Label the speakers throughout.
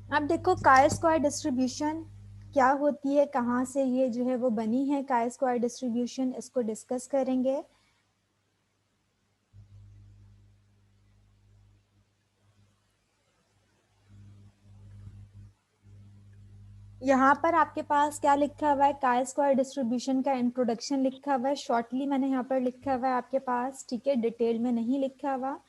Speaker 1: अब देखो काई स्क्वायर डिस्ट्रीब्यूशन क्या होती है, कहाँ से ये जो है वो बनी है काई स्क्वायर डिस्ट्रीब्यूशन, इसको डिस्कस करेंगे। यहाँ पर आपके पास क्या लिखा हुआ है, काई स्क्वायर डिस्ट्रीब्यूशन का इंट्रोडक्शन लिखा हुआ है, शॉर्टली मैंने यहाँ पर लिखा हुआ है आपके पास, ठीक है, डिटेल में नहीं लिखा हुआ।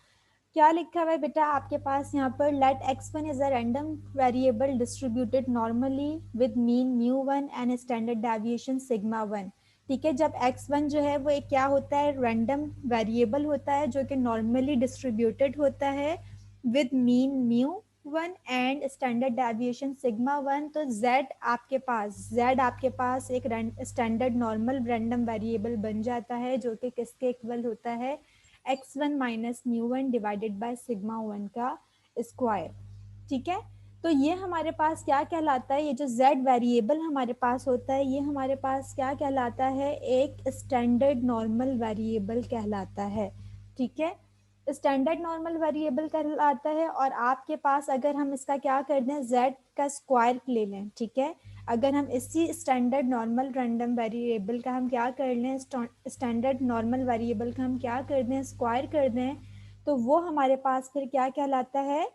Speaker 1: क्या लिखा हुआ है बेटा आपके पास यहाँ पर, let x1 is a random variable distributed normally with mean mu one and standard deviation sigma one. ठीक है, जब x1 जो है वो एक क्या होता है, रैंडम वेरिएबल होता है जो कि नॉर्मली डिस्ट्रीब्यूटेड होता है with mean mu one and standard deviation sigma one. तो z आपके पास एक स्टैंडर्ड नॉर्मल रैंडम वेरिएबल बन जाता है जो कि किसके इक्वल होता है, x1 minus mu one divided by sigma one का स्क्वायर। ठीक है, तो ये हमारे पास क्या कहलाता है, ये जो z वेरिएबल हमारे पास होता है ये हमारे पास क्या कहलाता है, एक स्टैंडर्ड नॉर्मल वेरिएबल कहलाता है। ठीक है, स्टैंडर्ड नॉर्मल वेरिएबल कहलाता है। और आपके पास अगर हम इसका क्या कर दें, z का स्क्वायर ले लें, ठीक है, अगर हम इसी स्टैंडर्ड नॉर्मल रैंडम वेरिएबल का हम क्या कर लें, स्टैंडर्ड नॉर्मल वेरिएबल का हम क्या कर दें, स्क्वायर कर दें, तो वो हमारे पास फिर क्या कहलाता है,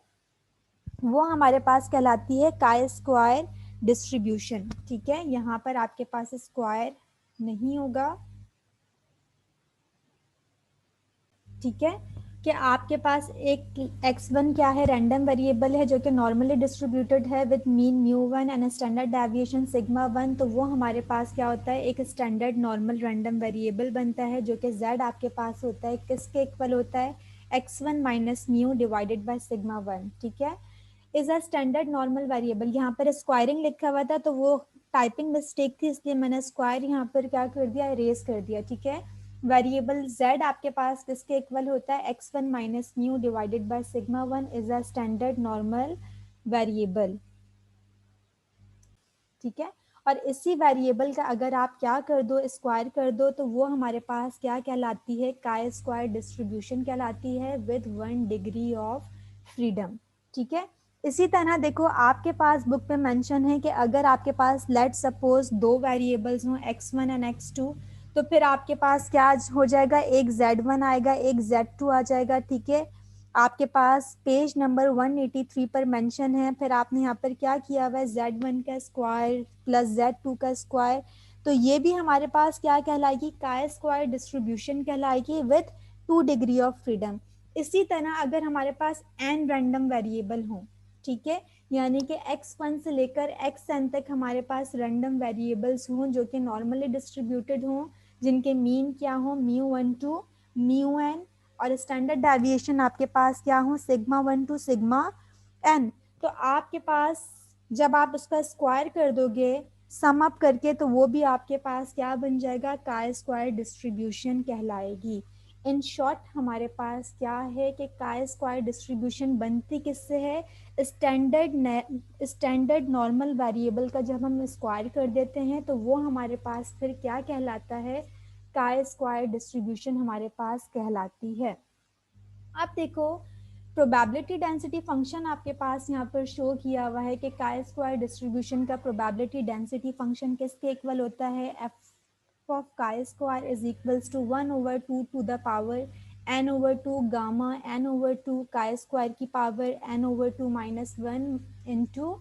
Speaker 1: वो हमारे पास कहलाती है काई स्क्वायर डिस्ट्रीब्यूशन। ठीक है, यहाँ पर आपके पास स्क्वायर नहीं होगा। ठीक है, कि आपके पास एक x1 क्या है, रैंडम वेरिएबल है जो कि नॉर्मली डिस्ट्रीब्यूटेड है with mean mu one and standard deviation sigma one. तो वो हमारे पास क्या होता है, एक स्टैंडर्ड नॉर्मल रैंडम वेरिएबल बनता है जो कि z आपके पास होता है किसके इक्वल होता है, x1 minus mu divided by sigma one. ठीक है, is a standard normal variable. यहाँ पर स्क्वायरिंग लिखा हुआ था तो वो टाइपिंग मिस्टेक थी, इसलिए मैंने स्क्वायर यहाँ पर क्या कर दिया, इरेज कर दिया। ठीक है, वेरिएबल z आपके पास किसके इक्वल होता है, x1 minus mu divided by sigma one is a standard normal variable. ठीक है, और इसी वेरिएबल का अगर आप क्या कर दो, स्क्वायर कर दो, तो वो हमारे पास क्या कहलाती है, काई स्क्वायर डिस्ट्रीब्यूशन कहलाती है विद 1 डिग्री ऑफ फ्रीडम। ठीक है, इसी तरह देखो आपके पास बुक पे मेंशन है कि अगर आपके पास लेट सपोज दो वेरिएबल्स हों x1 एंड x2, तो फिर आपके पास क्या हो जाएगा, एक z1 आएगा एक z2 आ जाएगा। ठीक है, आपके पास पेज नंबर 183 पर मेंशन है, फिर आपने यहाँ पर क्या किया हुआ है, z1 का स्क्वायर प्लस z2 का स्क्वायर। तो ये भी हमारे पास क्या कहलाएगी, काई स्क्वायर डिस्ट्रीब्यूशन कहलाएगी विथ 2 डिग्री ऑफ फ्रीडम। इसी तरह अगर हमारे पास n रैंडम वेरिएबल हो, ठीक है, यानी कि x1 से लेकर xn तक हमारे पास रैंडम वेरिएबल्स हों जो कि नॉर्मली डिस्ट्रीब्यूटेड हों, जिनके मीन क्या हो, mu one two mu N, और स्टैंडर्ड डेविएशन आपके पास क्या हो, sigma one two sigma N. तो आपके पास जब आप उसका स्क्वायर कर दोगे सम अप करके, तो वो भी आपके पास क्या बन जाएगा, काई स्क्वायर डिस्ट्रीब्यूशन कहलाएगी। इन शॉर्ट हमारे पास क्या है कि काई स्क्वायर डिस्ट्रीब्यूशन बनती किससे है, स्टैंडर्ड नॉर्मल वेरिएबल का जब हम स्क्वायर कर देते हैं तो वो हमारे पास फिर क्या कहलाता है, काई स्क्वायर डिस्ट्रीब्यूशन हमारे पास कहलाती है। अब देखो प्रोबेबिलिटी डेंसिटी फंक्शन आपके पास यहाँ पर शो किया हुआ है कि काई स्क्वायर डिस्ट्रीब्यूशन का प्रोबेबिलिटी डेंसिटी फंक्शन किसके इक्वल होता है, F of chi square is equals to 1/2 to the power n/2 gamma n/2 chi square की power n/2 minus one into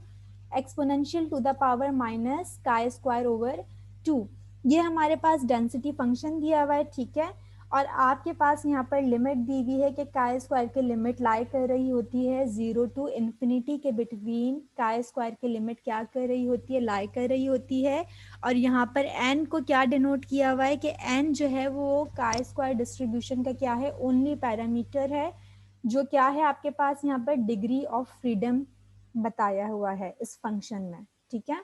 Speaker 1: exponential to the power minus chi square over 2। ये हमारे पास density function दिया हुआ है। ठीक है, और आपके पास यहाँ पर लिमिट दी हुई है कि काई स्क्वायर की लिमिट लाई कर रही होती है 0 टू इन्फिनिटी के बिटवीन, काई स्क्वायर की लिमिट क्या कर रही होती है, लाई कर रही होती है। और यहाँ पर n को क्या डिनोट किया हुआ है कि n जो है वो काई स्क्वायर डिस्ट्रीब्यूशन का क्या है, ओनली पैरामीटर है, जो क्या है आपके पास यहाँ पर डिग्री ऑफ फ्रीडम बताया हुआ है इस फंक्शन में। ठीक है,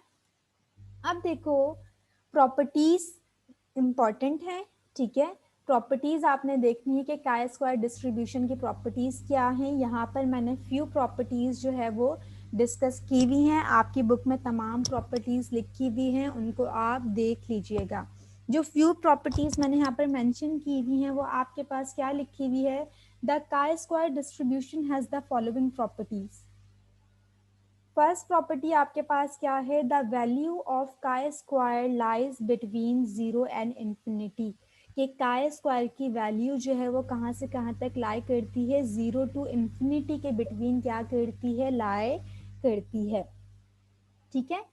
Speaker 1: अब देखो प्रॉपर्टीज इंपॉर्टेंट है। ठीक है, प्रॉपर्टीज आपने देखनी है कि काई स्क्वायर डिस्ट्रीब्यूशन की प्रॉपर्टीज क्या हैं। यहाँ पर मैंने फ्यू प्रॉपर्टीज जो है वो डिस्कस की हुई हैं, आपकी बुक में तमाम प्रॉपर्टीज लिखी हुई हैं, उनको आप देख लीजिएगा। जो फ्यू प्रॉपर्टीज मैंने यहाँ पर मेंशन की हुई हैं वो आपके पास क्या लिखी हुई है, द काई square distribution has the following properties. First property आपके पास क्या है, the value of chi square lies between 0 and infinity, कि काय स्क्वायर की वैल्यू जो है वो कहाँ से कहाँ तक लाई करती है, 0 टू इंफिनिटी के बिटवीन क्या करती है, लाई करती है। ठीक है,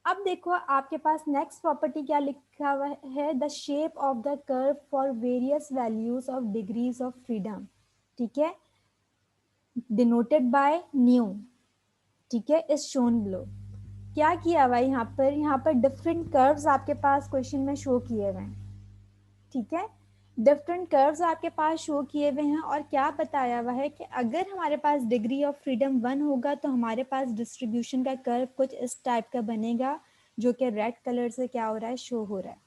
Speaker 1: अब देखो आपके पास नेक्स्ट प्रॉपर्टी क्या लिखा हुआ है, the shape of the curve for various values of degrees of freedom, ठीक है, डिनोटेड बाय न्यू, ठीक है, इज शोन बिलो। क्या किया हुआ है यहाँ पर डिफरेंट कर्व्स आपके पास क्वेश्चन में शो किए हुए हैं, ठीक है, डिफरेंट कर्व्स आपके पास शो किए हुए हैं, और क्या बताया हुआ है कि अगर हमारे पास डिग्री ऑफ फ्रीडम 1 होगा तो हमारे पास डिस्ट्रीब्यूशन का कर्व कुछ इस टाइप का बनेगा, जो कि रेड कलर से क्या हो रहा है, शो हो रहा है।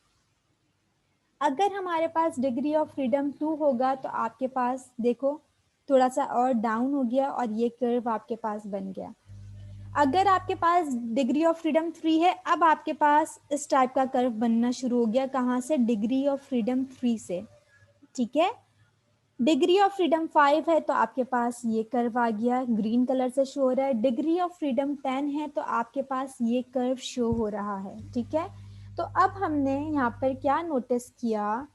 Speaker 1: अगर हमारे पास डिग्री ऑफ फ्रीडम 2 होगा तो आपके पास देखो थोड़ा सा और डाउन हो गया और ये कर्व आपके पास बन गया। अगर आपके पास डिग्री ऑफ फ्रीडम 3 है, अब आपके पास इस टाइप का कर्व बनना शुरू हो गया, कहाँ से, डिग्री ऑफ फ्रीडम 3 से, ठीक है। डिग्री ऑफ फ्रीडम 5 है तो आपके पास ये कर्व आ गया, ग्रीन कलर से शो हो रहा है। डिग्री ऑफ फ्रीडम 10 है तो आपके पास ये कर्व शो हो रहा है, ठीक है। तो अब हमने यहाँ पर क्या नोटिस किया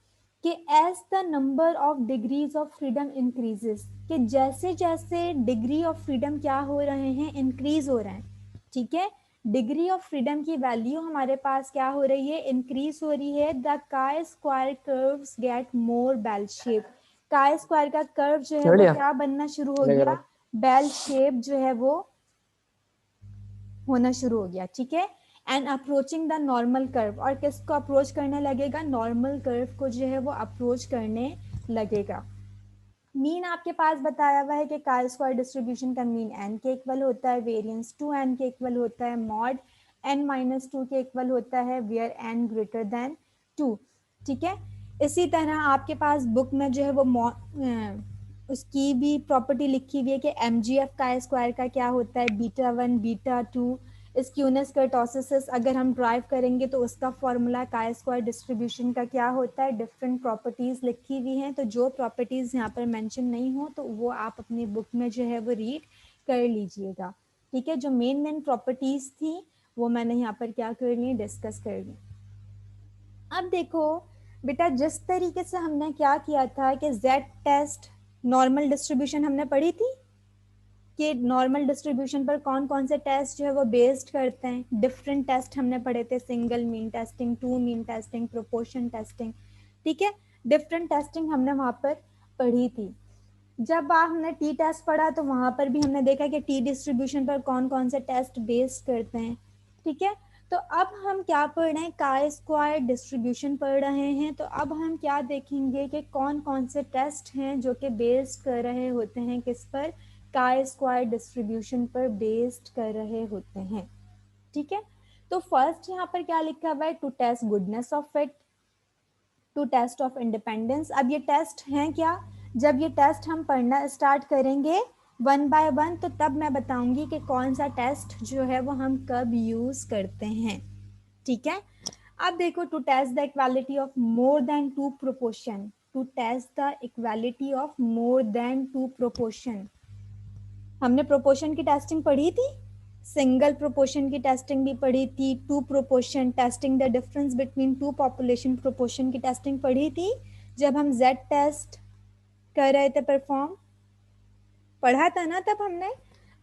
Speaker 1: कि as the number of degrees of freedom increases, कि जैसे जैसे डिग्री ऑफ फ्रीडम क्या हो रहे हैं, इंक्रीज हो रहे हैं, ठीक है। डिग्री ऑफ फ्रीडम की वैल्यू हमारे पास क्या हो रही है, इंक्रीज हो रही है। The chi square curves get more bell shape, chi square का कर्व जो है वो क्या बनना शुरू हो गया, बेल शेप जो है वो होना शुरू हो गया, ठीक है। And approaching the normal curve, और किसको अप्रोच करने लगेगा, नॉर्मल कर्व को जो है वो अप्रोच करने लगेगा। मीन आपके पास बताया हुआ है कि काय स्क्वायर डिस्ट्रीब्यूशन का मीन n के इक्वल होता है, वेरिएंस 2n के इक्वल होता है, मॉड n-2 के इक्वल होता है वेयर n ग्रेटर देन 2, ठीक है। इसी तरह आपके पास बुक में जो है वो उसकी भी प्रॉपर्टी लिखी हुई है कि mgf काय स्क्वायर का क्या होता है, β1 β2, स्क्यूनेस कर्टोसिस अगर हम ड्राइव करेंगे तो उसका फॉर्मूला काय स्क्वायर डिस्ट्रीब्यूशन का क्या होता है, डिफरेंट प्रॉपर्टीज लिखी हुई हैं। तो जो प्रॉपर्टीज यहाँ पर मेंशन नहीं हो तो वो आप अपनी बुक में जो है वो रीड कर लीजिएगा, ठीक है। जो मेन प्रॉपर्टीज थी वो मैंने यहाँ पर क्या कर ली, डिस्कस कर ली। अब देखो बेटा, जिस तरीके से हमने क्या किया था कि जेड टेस्ट नॉर्मल डिस्ट्रीब्यूशन हमने पढ़ी थी कि नॉर्मल डिस्ट्रीब्यूशन पर कौन कौन से टेस्ट जो है वो बेस्ड करते हैं, डिफरेंट टेस्ट हमने पढ़े थे, single mean testing, two mean testing, proportion testing, ठीक है, डिफरेंट टेस्टिंग हमने वहां पर पढ़ी थी। जब हमने टी टेस्ट पढ़ा तो वहां पर भी हमने देखा कि टी डिस्ट्रीब्यूशन पर कौन कौन से टेस्ट बेस्ड करते हैं, ठीक है। तो अब हम क्या पढ़ रहे हैं, काय स्क्वायर डिस्ट्रीब्यूशन पढ़ रहे हैं। तो अब हम क्या देखेंगे कि कौन कौन से टेस्ट हैं जो कि बेस्ड कर रहे होते हैं किस पर, काय स्क्वायर डिस्ट्रीब्यूशन पर बेस्ड कर रहे होते हैं, ठीक है। तो फर्स्ट यहाँ पर क्या लिखा हुआ है, to test goodness of fit, to test of independence. अब ये टेस्ट हैं क्या, जब ये टेस्ट हम पढ़ना स्टार्ट करेंगे वन बाय वन तो तब मैं बताऊंगी कि कौन सा टेस्ट जो है वो हम कब यूज करते हैं, ठीक है। अब देखो, to test the equality of more than two proportion, to test the equality of more than two proportion, हमने प्रोपोर्शन की टेस्टिंग पढ़ी थी, सिंगल प्रोपोर्शन की टेस्टिंग भी पढ़ी थी, two proportion testing, the difference between two population proportion की testing पढ़ी थी जब हम जेड टेस्ट कर रहे थे परफॉर्म, पढ़ा था ना तब हमने।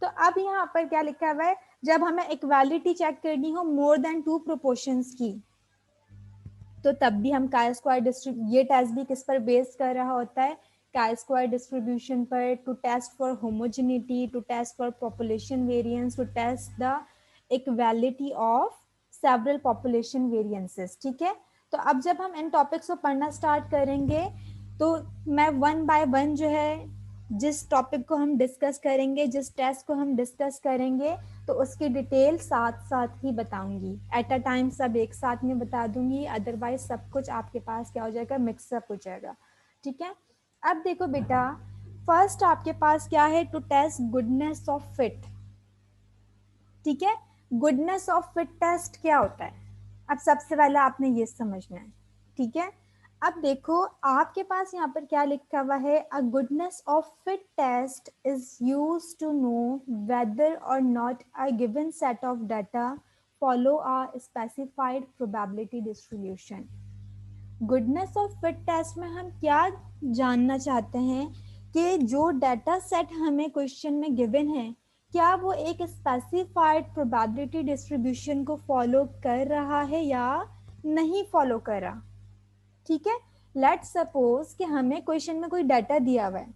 Speaker 1: तो अब यहाँ पर क्या लिखा हुआ है, जब हमें इक्वालिटी चेक करनी हो मोर देन टू प्रोपोर्शंस की, तो तब भी हम काय स्क्वायर ये टेस्ट भी किस पर बेस कर रहा होता है, काय स्क्वायर डिस्ट्रीब्यूशन पर, to test for homogeneity, to test for population variance, to test the equality of several population variances, ठीक है। तो अब जब हम इन टॉपिक्स को पढ़ना स्टार्ट करेंगे तो मैं वन बाय वन जो है जिस टॉपिक को हम डिस्कस करेंगे, जिस टेस्ट को हम डिस्कस करेंगे तो उसकी डिटेल साथ साथ ही बताऊंगी, एट अ टाइम सब एक साथ में बता दूंगी, अदरवाइज सब कुछ आपके पास क्या हो जाएगा, मिक्सअप हो जाएगा, ठीक है। अब देखो बेटा, फर्स्ट आपके पास क्या है, to test goodness of fit, ठीक है। गुडनेस ऑफ फिट टेस्ट क्या होता है, अब सबसे पहले आपने ये समझना है, ठीक है। अब देखो आपके पास यहाँ पर क्या लिखा हुआ है, a goodness of fit test is used to know whether or not a given set of data follow a specified probability distribution. Goodness of fit test में हम क्या जानना चाहते हैं कि जो डाटा सेट हमें क्वेश्चन में गिवन है क्या वो एक स्पेसिफाइड प्रोबेबिलिटी डिस्ट्रीब्यूशन को फॉलो कर रहा है या नहीं फॉलो कर रहा। ठीक है, लेट्स सपोज कि हमें क्वेश्चन में कोई डाटा दिया हुआ है,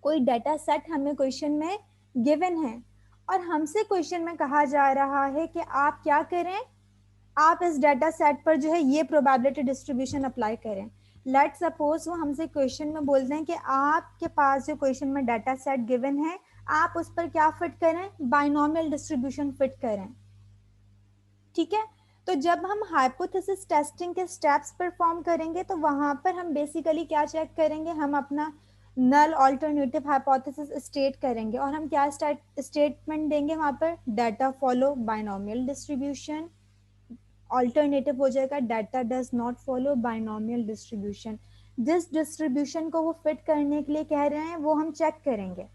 Speaker 1: कोई डाटा सेट हमें क्वेश्चन में गिवन है और हमसे क्वेश्चन में कहा जा रहा है कि आप क्या करें, आप इस डाटा सेट पर जो है ये प्रोबेबिलिटी डिस्ट्रीब्यूशन अप्लाई करें। लेट्स सपोज वो हमसे क्वेश्चन में बोलते हैं कि आपके पास जो क्वेश्चन में डाटा सेट गिवन है आप उस पर क्या फिट करें, बाइनोमियल डिस्ट्रीब्यूशन फिट करें। ठीक है, तो जब हम हाइपोथेसिस टेस्टिंग के स्टेप्स परफॉर्म करेंगे तो वहां पर हम बेसिकली क्या चेक करेंगे, हम अपना नल ऑल्टरनेटिव हाइपोथेसिस स्टेट करेंगे और हम क्या स्टेटमेंट देंगे वहां पर, data follow binomial distribution. Alternative हो जाएगा data does not follow binomial distribution. जिस डिस्ट्रीब्यूशन को वो फिट करने के लिए कह रहे हैं वो हम चेक करेंगे।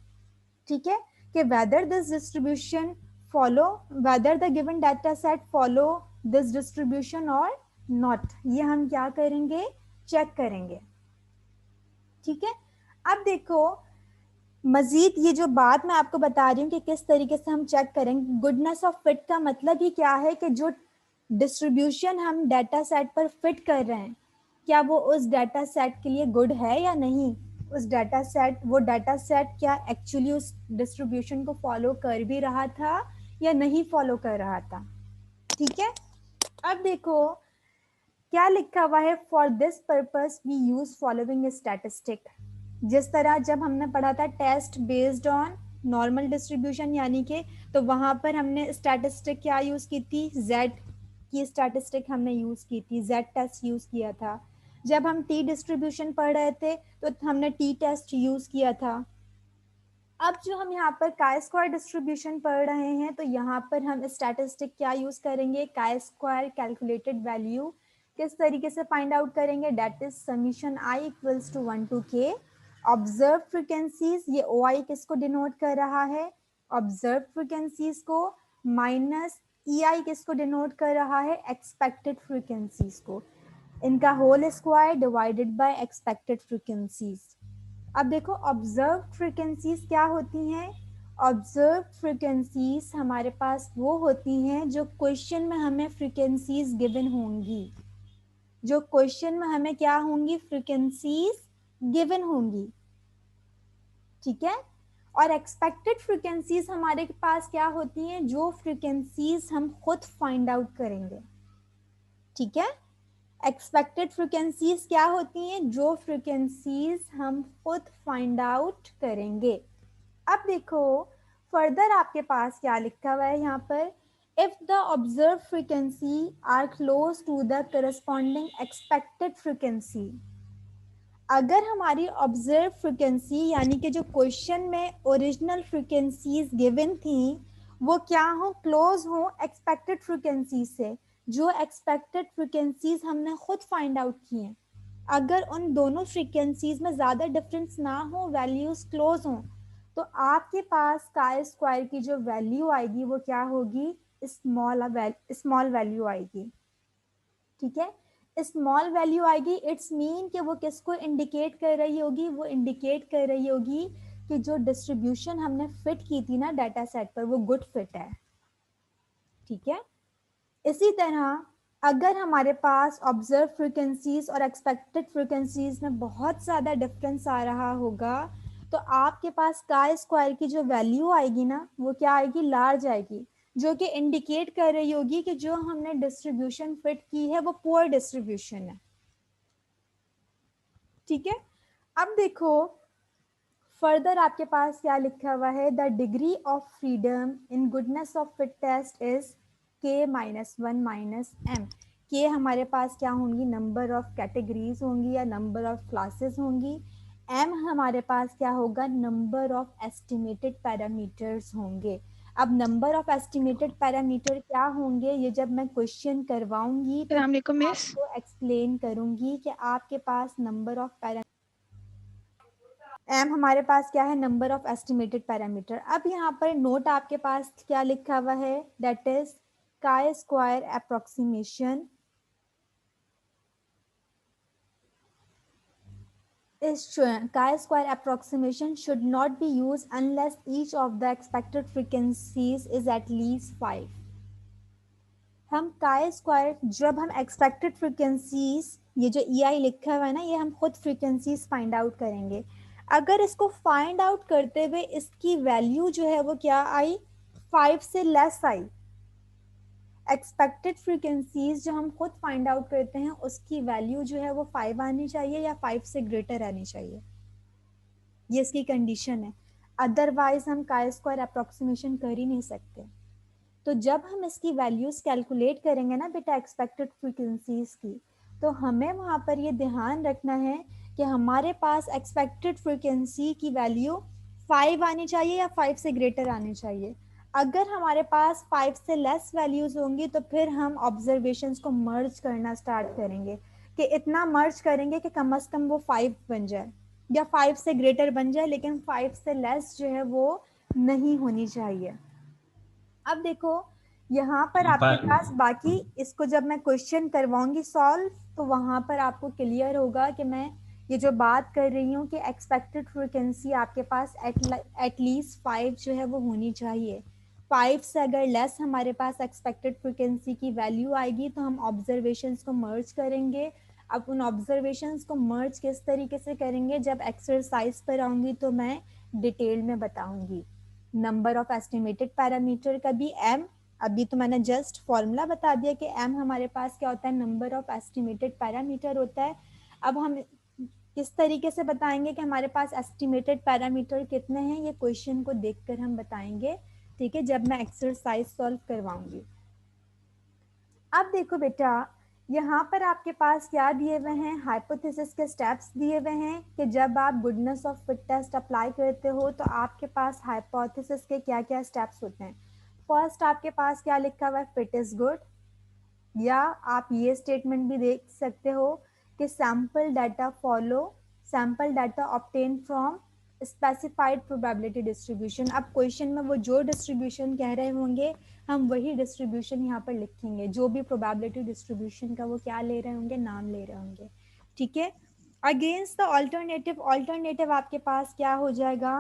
Speaker 1: ठीक है, कि whether this distribution follow, whether the given data set follow this distribution or not, ये हम क्या करेंगे, चेक करेंगे। ठीक है, अब देखो मजीद ये जो बात मैं आपको बता रही हूँ कि किस तरीके से हम चेक करेंगे, गुडनेस ऑफ फिट का मतलब ही क्या है कि जो डिस्ट्रीब्यूशन हम डाटा सेट पर फिट कर रहे हैं क्या वो उस डाटा सेट के लिए गुड है या नहीं, उस डाटा सेट, वो डाटा सेट क्या एक्चुअली उस डिस्ट्रीब्यूशन को फॉलो कर भी रहा था या नहीं फॉलो कर रहा था। ठीक है, अब देखो क्या लिखा हुआ है, for this purpose we use following statistic. जिस तरह जब हमने पढ़ा था test based on normal distribution यानी कि, तो वहां पर हमने स्टैटिस्टिक क्या यूज की थी, जेड की स्टैटिस्टिक हमने यूज की थी, जेड टेस्ट यूज किया था। जब हम टी डिस्ट्रीब्यूशन पढ़ रहे थे तो हमने टी टेस्ट यूज किया था। अब जो हम यहाँ पर काई स्क्वायर डिस्ट्रीब्यूशन पढ़ रहे हैं तो यहाँ पर हम स्टैटिस्टिक क्या यूज करेंगे, काई स्क्वायर कैलकुलेटेड वैल्यू किस तरीके से फाइंड आउट करेंगे, that is summation I equals to 1 to k observe frequencies, ये ओ आई किसको डिनोट कर रहा है, ऑब्जर्व फ्रीक्वेंसीज को, माइनस ई आई किसको डिनोट कर रहा है, एक्सपेक्टेड फ्रीक्वेंसीज को, इनका whole square divided by expected frequencies. अब देखो ऑब्जर्व फ्रीक्वेंसीज क्या होती हैं, ऑब्जर्व फ्रीक्वेंसीज हमारे पास वो होती हैं जो क्वेश्चन में हमें फ्रीक्वेंसीज गिवन होंगी, जो क्वेश्चन में हमें क्या होंगी, फ्रीक्वेंसीज गिवन होंगी। ठीक है, और एक्सपेक्टेड फ्रीक्वेंसीज हमारे पास क्या होती हैं, जो फ्रीक्वेंसीज हम खुद फाइंड आउट करेंगे। ठीक है, एक्सपेक्टेड फ्रीक्वेंसीज क्या होती हैं, जो फ्रीक्वेंसीज हम खुद फाइंड आउट करेंगे। अब देखो फर्दर आपके पास क्या लिखा हुआ है यहाँ पर, if the observe frequency are close to the corresponding expected frequency, अगर हमारी ऑब्जर्व फ्रीक्वेंसी यानी कि जो क्वेश्चन में ओरिजिनल फ्रीक्वेंसीज गिवन थी वो क्या हो, क्लोज हो एक्सपेक्टेड फ्रीक्वेंसी से, जो एक्सपेक्टेड फ्रीक्वेंसीज हमने खुद फाइंड आउट की हैं, अगर उन दोनों फ्रीक्वेंसीज में ज़्यादा डिफरेंस ना हो, वैल्यूज क्लोज हो, तो आपके पास काई स्क्वायर की जो वैल्यू आएगी वो क्या होगी, स्मॉल वैल्यू आएगी। ठीक है, स्मॉल वैल्यू आएगी, इट्स मीन कि वो किसको इंडिकेट कर रही होगी, वो इंडिकेट कर रही होगी कि जो डिस्ट्रीब्यूशन हमने फिट की थी ना डाटा सेट पर वो गुड फिट है। ठीक है, इसी तरह अगर हमारे पास ऑब्जर्व फ्रीक्वेंसीज और एक्सपेक्टेड फ्रीक्वेंसीज में बहुत ज़्यादा डिफरेंस आ रहा होगा तो आपके पास काई स्क्वायर की जो वैल्यू आएगी ना वो क्या आएगी, लार्ज आएगी, जो कि इंडिकेट कर रही होगी कि जो हमने डिस्ट्रीब्यूशन फिट की है वो पुअर डिस्ट्रीब्यूशन है। ठीक है, अब देखो फर्दर आपके पास क्या लिखा हुआ है, the degree of freedom in goodness of fit test is k minus 1 minus m। के हमारे पास क्या होंगी, नंबर ऑफ कैटेगरीज होंगी या नंबर ऑफ क्लासेस होंगी, m हमारे पास क्या होगा, नंबर ऑफ एस्टिमेटेड पैरामीटर्स होंगे। अब नंबर ऑफ एस्टिमेटेड पैरामीटर क्या होंगे ये जब मैं क्वेश्चन करवाऊंगी तो
Speaker 2: अस्सलाम वालेकुम मिस।
Speaker 1: आपको एक्सप्लेन करूंगी कि आपके पास नंबर ऑफ पैरा एम हमारे पास क्या है, नंबर ऑफ एस्टिमेटेड पैरामीटर। अब यहाँ पर नोट आपके पास क्या लिखा हुआ है, that is chi square approximation chi-square approximation should not be used unless each of the expected frequencies is at least 5. हम काय स्क्वायर जब हम एक्सपेक्टेड फ्रीक्वेंसीज, ये जो ई आई लिखा हुआ है ना, ये हम खुद फ्रीक्वेंसीज फाइंड आउट करेंगे। अगर इसको फाइंड आउट करते हुए इसकी वैल्यू जो है वो क्या आई, 5 से लेस आई, एक्सपेक्टेड फ्रीक्वेंसीज जो हम खुद फाइंड आउट करते हैं उसकी वैल्यू जो है वो 5 आनी चाहिए या 5 से ग्रेटर आनी चाहिए, ये इसकी कंडीशन है। अदरवाइज हम काय स्क्वायर अप्रोक्सीमेशन कर ही नहीं सकते। तो जब हम इसकी वैल्यूज कैलकुलेट करेंगे ना बेटा एक्सपेक्टेड फ्रीक्वेंसीज की, तो हमें वहां पर ये ध्यान रखना है कि हमारे पास एक्सपेक्टेड फ्रीक्वेंसी की वैल्यू 5 आनी चाहिए या 5 से ग्रेटर आनी चाहिए। अगर हमारे पास 5 से लेस वैल्यूज होंगी तो फिर हम ऑब्जर्वेशंस को मर्ज करना स्टार्ट करेंगे, कि इतना मर्ज करेंगे कि कम से कम वो 5 बन जाए या 5 से ग्रेटर बन जाए, लेकिन 5 से लेस जो है वो नहीं होनी चाहिए। अब देखो यहाँ पर आपके पास बाकी इसको जब मैं क्वेश्चन करवाऊंगी सॉल्व, तो वहां पर आपको क्लियर होगा कि मैं ये जो बात कर रही हूँ कि एक्सपेक्टेड फ्रीक्वेंसी आपके पास एटलीस्ट 5 जो है वो होनी चाहिए। 5 से अगर लेस हमारे पास एक्सपेक्टेड फ्रीक्वेंसी की वैल्यू आएगी तो हम ऑब्जर्वेशंस को मर्ज करेंगे। अब उन ऑब्जर्वेशंस को मर्ज किस तरीके से करेंगे जब एक्सरसाइज पर आऊंगी तो मैं डिटेल में बताऊंगी। नंबर ऑफ एस्टिमेटेड पैरामीटर का भी एम, अभी तो मैंने जस्ट फॉर्मूला बता दिया कि एम हमारे पास क्या होता है, नंबर ऑफ एस्टिमेटेड पैरामीटर होता है। अब हम किस तरीके से बताएंगे कि हमारे पास एस्टिमेटेड पैरामीटर कितने हैं, ये क्वेश्चन को देखकर हम बताएंगे, ठीक है, जब मैं एक्सरसाइज सॉल्व करवाऊंगी। अब देखो बेटा यहाँ पर आपके पास क्या दिए हुए हैं, हाइपोथेसिस के स्टेप्स दिए हुए हैं कि जब आप goodness of fit test apply करते हो तो आपके पास हाइपोथेसिस के क्या क्या स्टेप्स होते हैं। फर्स्ट आपके पास क्या लिखा हुआ है, फिट इज गुड, या आप ये स्टेटमेंट भी देख सकते हो कि sample data follow, sample data obtain from specified probability distribution. अब क्वेश्चन में वो जो डिस्ट्रीब्यूशन कह रहे होंगे हम वही डिस्ट्रीब्यूशन यहाँ पर लिखेंगे, जो भी प्रोबेबिलिटी डिस्ट्रीब्यूशन का वो क्या ले रहे होंगे, नाम ले रहे होंगे, ठीक है। अगेंस्ट द ऑल्टरनेटिव, ऑल्टरनेटिव आपके पास क्या हो जाएगा,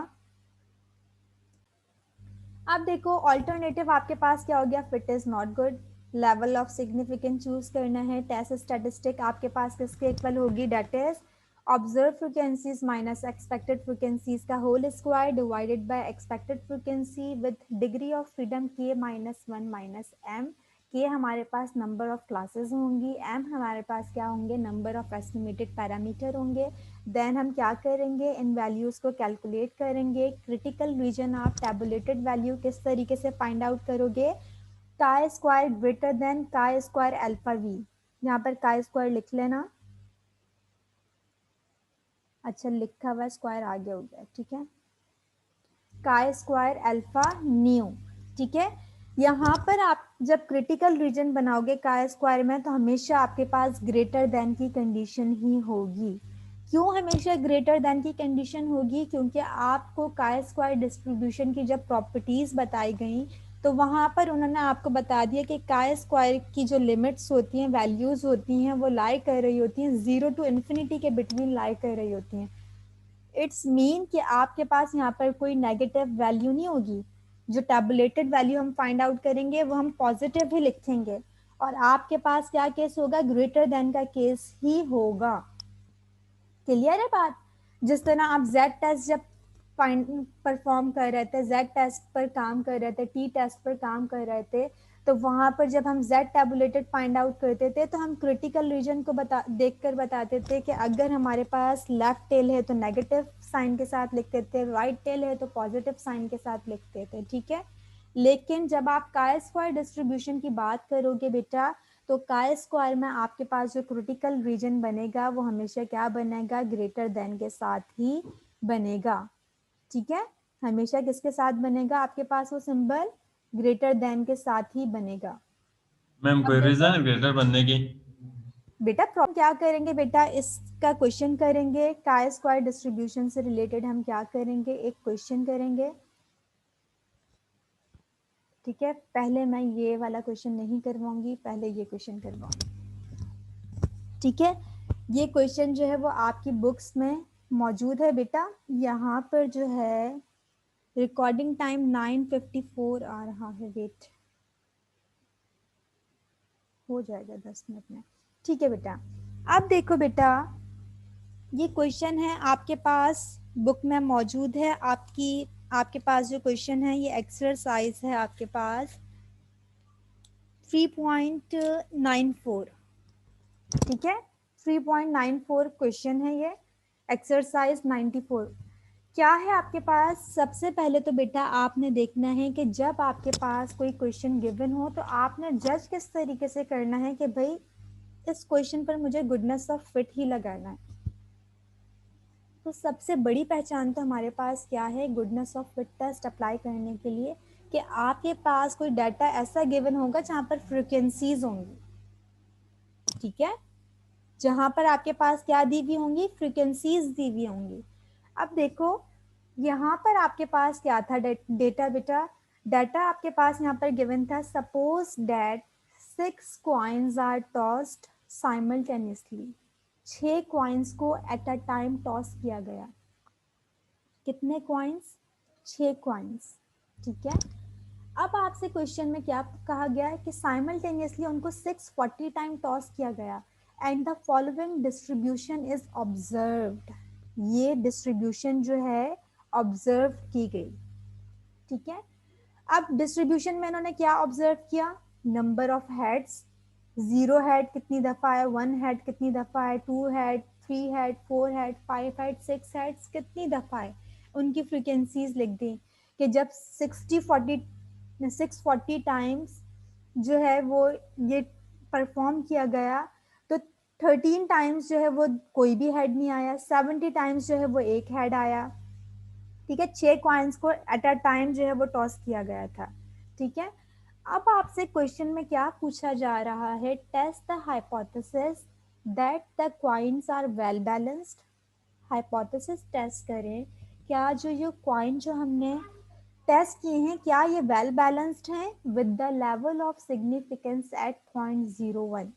Speaker 1: अब देखो ऑल्टरनेटिव आपके पास क्या हो गया, fit is not good, level of significance choose करना है, टेस्ट स्टैटिस्टिक आपके पास किसके इक्वल होगी, that is observe frequencies minus expected frequencies का whole square divided by expected frequency with degree of freedom K minus 1 minus M. K हमारे पास number of classes होंगी, एम हमारे पास क्या होंगे, नंबर ऑफ एस्टिमेटेड पैरामीटर होंगे। देन हम क्या करेंगे, इन वैल्यूज को कैलकुलेट करेंगे। क्रिटिकल रीजन आप टेबुलेटेड वैल्यू किस तरीके से फाइंड आउट करोगे, chi square greater than chi square alpha V, यहाँ पर काय स्क्वायर लिख लेना, अच्छा लिखा हुआ स्क्वायर आगे हो गया, ठीक है, काय स्क्वायर अल्फा न्यू, ठीक है। यहाँ पर आप जब क्रिटिकल रीजन बनाओगे काय स्क्वायर में तो हमेशा आपके पास ग्रेटर देन की कंडीशन ही होगी। क्यों हमेशा ग्रेटर देन की कंडीशन होगी, क्योंकि आपको काय स्क्वायर डिस्ट्रीब्यूशन की जब प्रॉपर्टीज बताई गई तो वहां पर उन्होंने आपको बता दिया कि काय स्क्वायर की जो लिमिट्स होती हैं, वैल्यूज होती हैं, वो लाई कर रही होती हैं 0 टू इन्फिनिटी के बिटवीन लाई कर रही होती हैं। इट्स मीन कि आपके पास यहाँ पर कोई नेगेटिव वैल्यू नहीं होगी, जो टेबुलेटेड वैल्यू हम फाइंड आउट करेंगे वो हम पॉजिटिव ही लिखेंगे, और आपके पास क्या केस होगा, ग्रेटर देन का केस ही होगा। क्लियर है बात। जिस तरह आप जेड टेस्ट जब फाइंड परफॉर्म कर रहे थे, जेड टेस्ट पर काम कर रहे थे, टी टेस्ट पर काम कर रहे थे, तो वहां पर जब हम जेड टेबुलेटेड फाइंड आउट करते थे तो हम क्रिटिकल रीजन को देखकर बताते थे कि अगर हमारे पास लेफ्ट टेल है तो नेगेटिव साइन के साथ लिखते थे, राइट टेल है तो पॉजिटिव साइन के साथ लिखते थे, ठीक है। लेकिन जब आप काय स्क्वायर डिस्ट्रीब्यूशन की बात करोगे बेटा, तो काय स्क्वायर में आपके पास जो क्रिटिकल रीजन बनेगा वो हमेशा क्या बनेगा, ग्रेटर देन के साथ ही बनेगा, ठीक है। हमेशा किसके साथ बनेगा आपके पास वो सिंबल, ग्रेटर देन के साथ ही बनेगा।
Speaker 2: मैम
Speaker 1: अब
Speaker 2: कोई
Speaker 1: देखो
Speaker 2: रीजन है ग्रेटर बनने की?
Speaker 1: बेटा प्रॉब्लम क्या करेंगे बेटा, इसका क्वेश्चन करेंगे, काय स्क्वायर डिस्ट्रीब्यूशन से रिलेटेड हम क्या करेंगे, एक क्वेश्चन करेंगे। ठीक है, पहले मैं ये वाला क्वेश्चन नहीं करवाऊंगी, पहले ये क्वेश्चन करवाऊंगी। ठीक है, ये क्वेश्चन जो है वो आपकी बुक्स में मौजूद है बेटा। यहाँ पर जो है रिकॉर्डिंग टाइम 9:54 आ रहा है, वेट हो जाएगा 10 मिनट में। ठीक है बेटा, अब देखो बेटा ये क्वेश्चन है आपके पास बुक में मौजूद है। आपके पास जो क्वेश्चन है ये एक्सरसाइज है आपके पास 3.94। ठीक है, 3.94 क्वेश्चन है ये, एक्सरसाइज 94। क्या है आपके पास, सबसे पहले तो बेटा आपने देखना है कि जब आपके पास कोई क्वेश्चन गिवन हो तो आपने जज किस तरीके से करना है कि भाई इस क्वेश्चन पर मुझे गुडनेस ऑफ फिट ही लगाना है। तो सबसे बड़ी पहचान तो हमारे पास क्या है goodness of fit test apply करने के लिए, कि आपके पास कोई डाटा ऐसा गिवन होगा जहां पर फ्रीक्वेंसीज होंगी। ठीक है, जहां पर आपके पास क्या दी हुई होंगी, फ्रीक्वेंसीज दी हुई होंगी। अब देखो यहाँ पर आपके पास क्या था डेटा बेटा, डाटा आपके पास यहाँ पर गिवन था, suppose that 6 coins are tossed simultaneously. 6 coins को एट अ टाइम टॉस किया गया। कितने कॉइन्स, 6 कॉइन्स। ठीक है, अब आपसे क्वेश्चन में क्या कहा गया है कि साइमल्टेनियसली उनको 640 टाइम टॉस किया गया and the following distribution is observed. ये डिस्ट्रीब्यूशन जो है ऑब्जर्व की गई। ठीक है, अब डिस्ट्रीब्यूशन में इन्होंने क्या ऑब्जर्व किया, नंबर ऑफ हेड्स, 0 हेड कितनी दफा है, 1 हेड कितनी दफा है, 2 head, 3 head, 4 head, 5 head, 6 heads कितनी दफा है, उनकी फ्रीक्वेंसीज लिख दी कि जब 640 टाइम्स जो है वो ये परफॉर्म किया गया तो 13 टाइम्स जो है वो कोई भी हेड नहीं आया, 70 टाइम्स जो है वो एक हेड आया। ठीक है, 6 कॉइन्स को एट अ टाइम जो है वो टॉस किया गया था। ठीक है, अब आपसे क्वेश्चन में क्या पूछा जा रहा है, test the hypothesis that the coins are well balanced. Hypothesis test करें, क्या जो ये कॉइन जो हमने टेस्ट किए हैं क्या ये वेल बैलेंस्ड हैं with the level of significance at 0.01।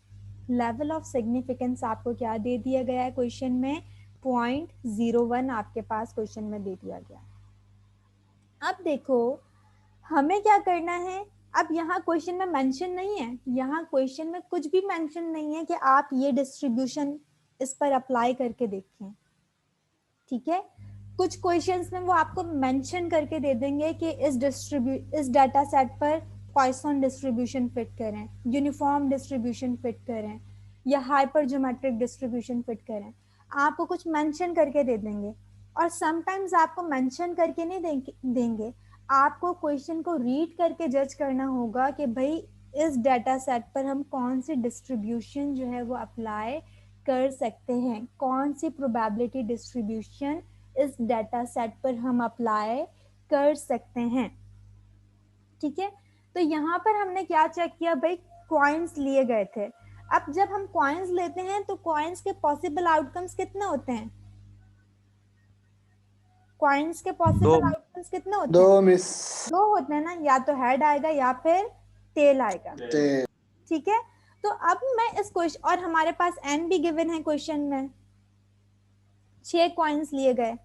Speaker 1: Level of significance आपको क्या दे दिया गया है क्वेश्चन में, 0.01 आपके पास क्वेश्चन में दे दिया गया। अब देखो हमें क्या करना है, अब यहाँ क्वेश्चन में मेंशन नहीं है, यहाँ क्वेश्चन में कुछ भी मेंशन नहीं है कि आप ये डिस्ट्रीब्यूशन इस पर अप्लाई करके देखें। ठीक है, कुछ क्वेश्चंस में वो आपको मेंशन करके दे देंगे कि इस डाटा सेट पर पॉइसन डिस्ट्रीब्यूशन फिट करें, यूनिफॉर्म डिस्ट्रीब्यूशन फिट करें या हाइपर ज्योमेट्रिक डिस्ट्रीब्यूशन फिट करें, आपको कुछ मेंशन करके दे देंगे। और समटाइम्स आपको मेंशन करके नहीं देंगे, आपको क्वेश्चन को रीड करके जज करना होगा कि भाई इस डाटा सेट पर हम कौन सी डिस्ट्रीब्यूशन जो है वो अप्लाई कर सकते हैं, कौन सी प्रोबेबिलिटी डिस्ट्रीब्यूशन इस डाटा सेट पर हम अप्लाई कर सकते हैं। ठीक है, तो यहाँ पर हमने क्या चेक किया भाई, कॉइन्स लिए गए थे। अब जब हम कॉइन्स लेते हैं तो कॉइन्स के पॉसिबल आउटकम्स कितने होते हैं, कॉइन्स के
Speaker 3: दो
Speaker 1: पॉसिबल आउटकम्स कितने होते
Speaker 3: दो
Speaker 1: हैं,
Speaker 3: मिस
Speaker 1: 2 होते हैं ना, या तो हेड आएगा या फिर टेल आएगा।
Speaker 3: टे
Speaker 1: ठीक है, तो अब मैं इस क्वेश्चन, और हमारे पास एन भी गिवन है क्वेश्चन में, 6 कॉइन्स लिए गए।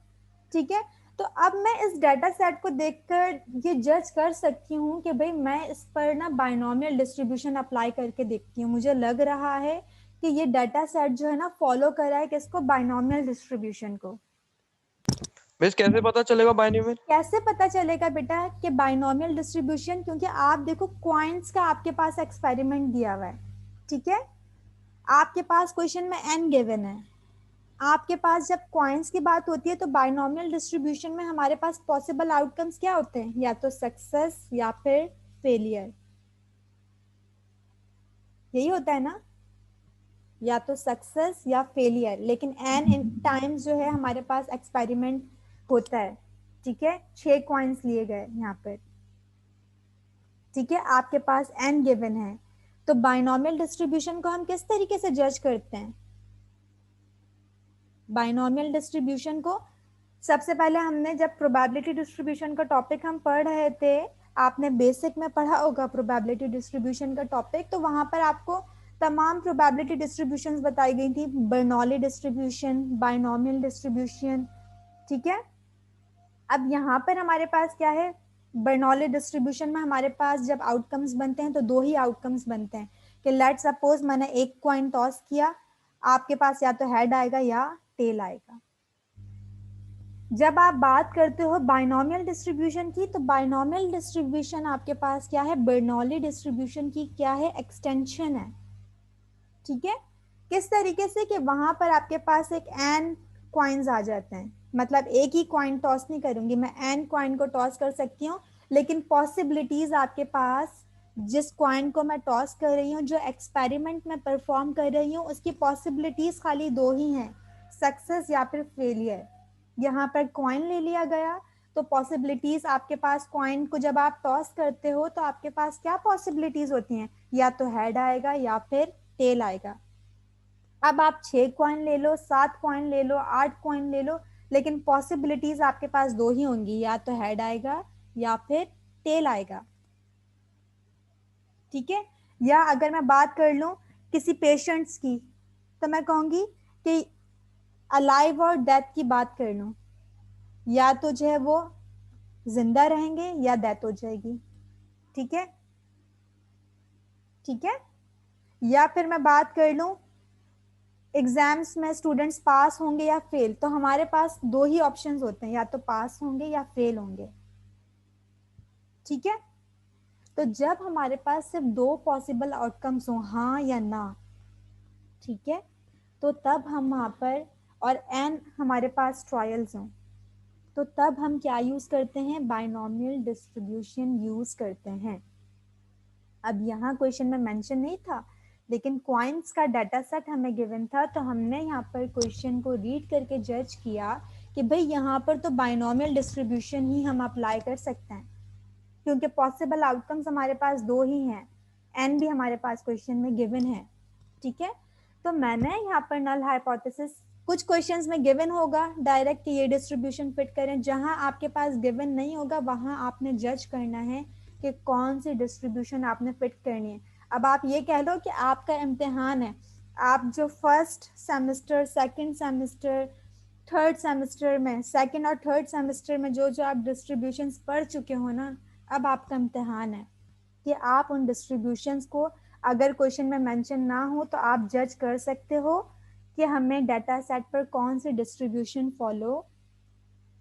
Speaker 1: ठीक है, तो अब मैं इस डाटा सेट को देखकर ये जज कर सकती हूँ कि भाई मैं इस पर ना बाइनोमियल डिस्ट्रीब्यूशन अप्लाई करके देखती हूँ, मुझे लग रहा है कि ये डाटा सेट जो है ना फॉलो कर रहा है किसको, बाइनोमियल डिस्ट्रीब्यूशन को।
Speaker 3: मिस कैसे पता चलेगा बाइनोमियल?
Speaker 1: कैसे पता चलेगा बेटा कि बाइनोमियल डिस्ट्रीब्यूशन, क्योंकि आप देखो कॉइन्स का आपके पास एक्सपेरिमेंट दिया हुआ है। ठीक है, आपके पास क्वेश्चन में एन गिवन है, आपके पास जब कॉइन्स की बात होती है तो बाइनोमियल डिस्ट्रीब्यूशन में हमारे पास पॉसिबल आउटकम्स क्या होते हैं, या तो सक्सेस या फिर फेलियर, यही होता है ना, या तो सक्सेस या फेलियर। लेकिन एन टाइम्स जो है हमारे पास एक्सपेरिमेंट होता है। ठीक है, 6 कॉइन्स लिए गए यहाँ पर। ठीक है, आपके पास n गिवन है, तो बाइनोमियल डिस्ट्रीब्यूशन को हम किस तरीके से जज करते हैं? बाइनोमियल डिस्ट्रीब्यूशन को सबसे पहले हमने जब प्रोबेबिलिटी डिस्ट्रीब्यूशन का टॉपिक हम पढ़ रहे थे, आपने बेसिक में पढ़ा होगा प्रोबेबिलिटी डिस्ट्रीब्यूशन का टॉपिक, तो वहां पर आपको तमाम प्रोबेबिलिटी डिस्ट्रीब्यूशंस बताई गई थी, बर्नौली डिस्ट्रीब्यूशन, बाइनोमियल डिस्ट्रीब्यूशन, ठीक है। अब यहाँ पर हमारे पास क्या है, बर्नौली डिस्ट्रीब्यूशन में हमारे पास जब आउटकम्स बनते हैं तो दो ही आउटकम्स बनते हैं कि लेट सपोज मैंने एक कॉइन टॉस किया, आपके पास या तो हेड आएगा या टेल आएगा। जब आप बात करते हो बाइनोमियल डिस्ट्रीब्यूशन की, तो बाइनोमियल डिस्ट्रीब्यूशन आपके पास क्या है, बर्नौली डिस्ट्रीब्यूशन की क्या है, एक्सटेंशन है, ठीक है। किस तरीके से कि वहां पर आपके पास एक n कॉइन्स आ जाते हैं, मतलब एक ही कॉइन टॉस नहीं करूंगी मैं, n कॉइन को टॉस कर सकती हूँ, लेकिन पॉसिबिलिटीज आपके पास जिस कॉइन को मैं टॉस कर रही हूँ, जो एक्सपेरिमेंट में परफॉर्म कर रही हूँ, उसकी पॉसिबिलिटीज खाली दो ही हैं, सक्सेस या फिर फेलियर। यहाँ पर कॉइन ले लिया गया, तो पॉसिबिलिटीज आपके पास, कॉइन को जब आप टॉस करते हो तो आपके पास क्या पॉसिबिलिटीज होती हैं, या तो हेड आएगा या फिर टेल आएगा। अब आप 6 कॉइन ले लो, 7 कॉइन ले लो, 8 कॉइन ले लो, लेकिन पॉसिबिलिटीज आपके पास दो ही होंगी, या तो हेड आएगा या फिर टेल आएगा, ठीक है। या अगर मैं बात कर लूं किसी पेशेंट्स की, तो मैं कहूंगी कि अलाइव और डेथ की बात कर लूं, या तो जो है वो जिंदा रहेंगे या डेथ हो जाएगी, ठीक है, ठीक है। या फिर मैं बात कर लूं एग्जाम्स में स्टूडेंट्स पास होंगे या फेल, तो हमारे पास दो ही ऑप्शंस होते हैं, या तो पास होंगे या फेल होंगे, ठीक है। तो जब हमारे पास सिर्फ दो पॉसिबल आउटकम्स हो, हाँ या ना, ठीक है, तो तब हम वहां पर, और n हमारे पास ट्रायल्स हों, तो तब हम क्या यूज करते हैं, बाइनोमियल डिस्ट्रीब्यूशन यूज करते हैं। अब यहाँ क्वेश्चन में मेंशन नहीं था, लेकिन कॉइन्स का डाटा सेट हमें गिवन था, तो हमने यहाँ पर क्वेश्चन को रीड करके जज किया कि भाई यहाँ पर तो बाइनोमियल डिस्ट्रीब्यूशन ही हम अप्लाई कर सकते हैं, क्योंकि पॉसिबल आउटकम्स हमारे पास दो ही हैं, एन भी हमारे पास क्वेश्चन में गिवन है, ठीक है। तो मैंने यहाँ पर नल हाइपोथेसिस, कुछ क्वेश्चंस में गिवन होगा डायरेक्ट कि ये डिस्ट्रीब्यूशन फिट करें, जहां आपके पास गिवन नहीं होगा वहां आपने जज करना है कि कौन सी डिस्ट्रीब्यूशन आपने फिट करनी है। अब आप ये कह लो कि आपका इम्तिहान है, आप जो first semester, second semester, third semester में, सेकंड और थर्ड सेमेस्टर में जो जो आप डिस्ट्रीब्यूशंस पढ़ चुके हो ना, अब आपका इम्तिहान है कि आप उन डिस्ट्रीब्यूशंस को, अगर क्वेश्चन में मेंशन ना हो तो आप जज कर सकते हो कि हमें डाटा सेट पर कौन सी डिस्ट्रीब्यूशन फॉलो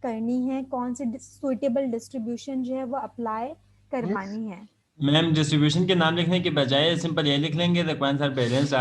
Speaker 1: करनी है, कौन सी सुइटेबल डिस्ट्रीब्यूशन जो है वो अप्लाई करवानी है।
Speaker 2: मैम डिस्ट्रीब्यूशन के नाम लिखने के बजाय सिंपल ये लिख लेंगे द कॉइन्स आर बैलेंस्ड